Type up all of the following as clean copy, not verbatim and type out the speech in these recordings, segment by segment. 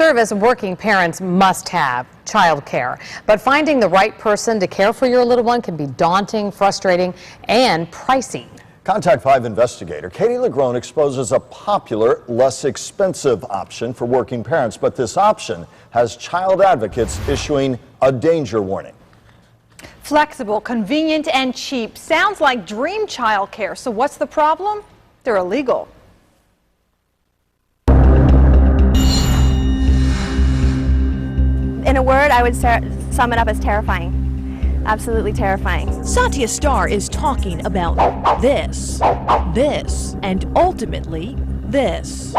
service working parents must have: childcare. But finding the right person to care for your little one can be daunting, frustrating, and pricey. Contact 5 investigator Katie LaGrone exposes a popular, less expensive option for working parents, but this option has child advocates issuing a danger warning. Flexible, convenient, and cheap. Sounds like dream childcare. So what's the problem? They're illegal. In a word, I would sum it up as terrifying. Absolutely terrifying. Satya Starr is talking about this, and ultimately this.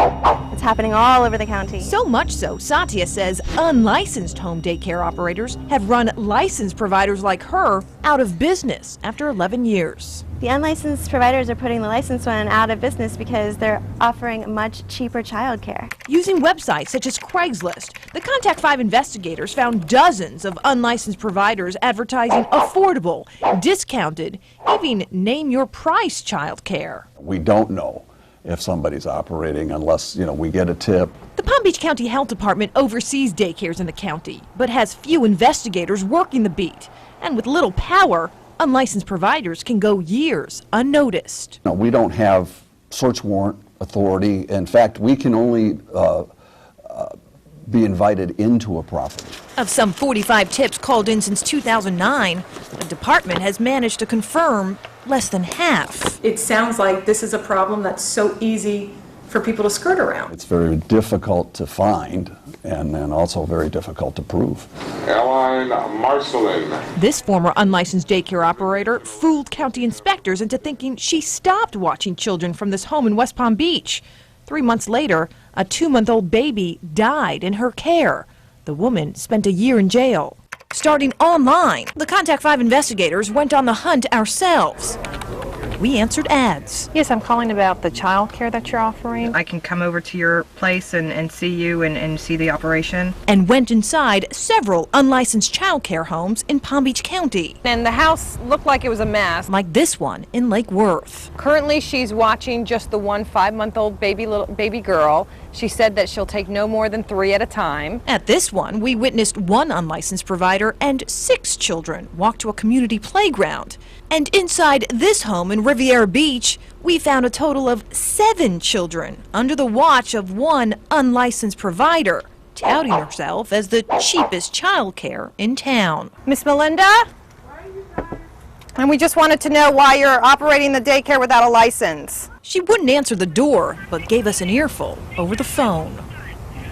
It's happening all over the county. So much so, Satya says unlicensed home daycare operators have run licensed providers like her out of business after 11 years. The unlicensed providers are putting the licensed one out of business because they're offering much cheaper childcare. Using websites such as Craigslist, the Contact 5 investigators found dozens of unlicensed providers advertising affordable, discounted, even name-your-price childcare. We don't know if somebody's operating unless, we get a tip. The Palm Beach County Health Department oversees daycares in the county, but has few investigators working the beat. And with little power, unlicensed providers can go years unnoticed. No, we don't have search warrant authority. In fact, we can only be invited into a property. Of some 45 tips called in since 2009, the department has managed to confirm less than half. It sounds like this is a problem that's so easy for people to skirt around. It's very difficult to find and then also very difficult to prove. This former unlicensed daycare operator fooled county inspectors into thinking she stopped watching children from this home in West Palm Beach. 3 months later, a 2-month-old baby died in her care. The woman spent a year in jail. Starting online, the Contact 5 investigators went on the hunt ourselves. We answered ads. Yes, I'm calling about the child care that you're offering. I can come over to your place and see you and see the operation. And went inside several unlicensed child care homes in Palm Beach County. And the house looked like it was a mess. Like this one in Lake Worth. Currently, she's watching just the one 5-month-old baby girl. She said that she'll take no more than 3 at a time. At this one, we witnessed one unlicensed provider and 6 children walk to a community playground. And inside this home in Riviera Beach, we found a total of 7 children under the watch of one unlicensed provider, touting herself as the cheapest child care in town. Miss Melinda? And we just wanted to know why you're operating the daycare without a license. She wouldn't answer the door, but gave us an earful over the phone.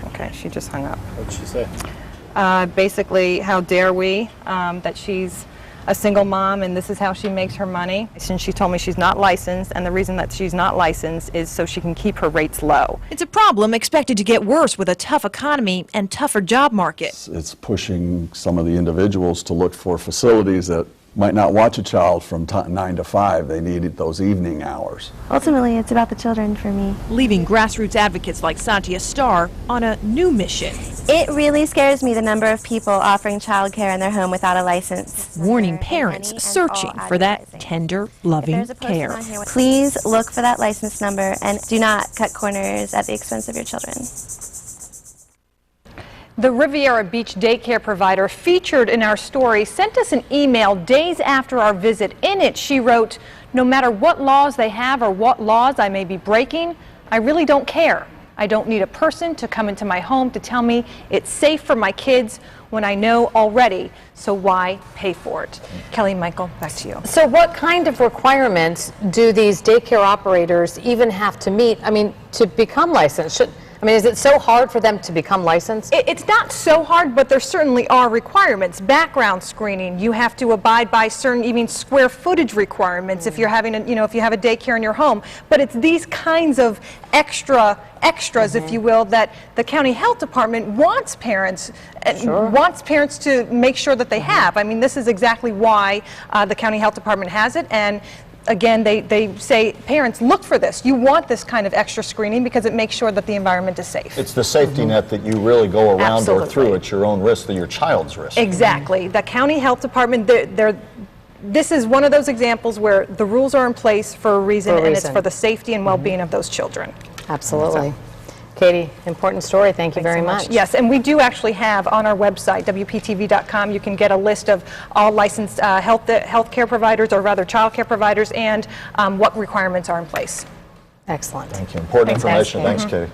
Okay, she just hung up. What did she say? Basically, how dare we, that she's a single mom and this is how she makes her money. Since she told me she's not licensed, and the reason that she's not licensed is so she can keep her rates low. It's a problem expected to get worse with a tough economy and tougher job market. It's pushing some of the individuals to look for facilities that might not watch a child from 9 to 5. They need those evening hours. Ultimately, it's about the children for me. Leaving grassroots advocates like Satya Starr on a new mission. It really scares me, the number of people offering childcare in their home without a license. Warning parents searching for that tender, loving care. Please look for that license number and do not cut corners at the expense of your children. The Riviera Beach daycare provider featured in our story sent us an email days after our visit. In it, she wrote, "No matter what laws they have or what laws I may be breaking, I really don't care. I don't need a person to come into my home to tell me it's safe for my kids when I know already, so why pay for it?" Kelly, Michael, back to you. So what kind of requirements do these daycare operators even have to meet, to become licensed? Is it so hard for them to become licensed? It's not so hard, but there certainly are requirements. Background screening, you have to abide by certain even square footage requirements if you're having if you have a daycare in your home. But it's these kinds of extras, if you will, that the county health department wants parents to make sure that they have. This is exactly why the county health department has it. And again, they say, parents, look for this. You want this kind of extra screening because it makes sure that the environment is safe. It's the safety net that you really go around Absolutely. or through at your own risk, your child's risk. Exactly. The county health department, this is one of those examples where the rules are in place for a reason, and it's for the safety and well-being of those children. Absolutely. Katie, important story. Thank you very much. Yes, and we do actually have on our website, WPTV.com, you can get a list of all licensed health care providers, or rather child care providers, and what requirements are in place. Excellent. Thank you. Important Fantastic. information. Thanks, Katie.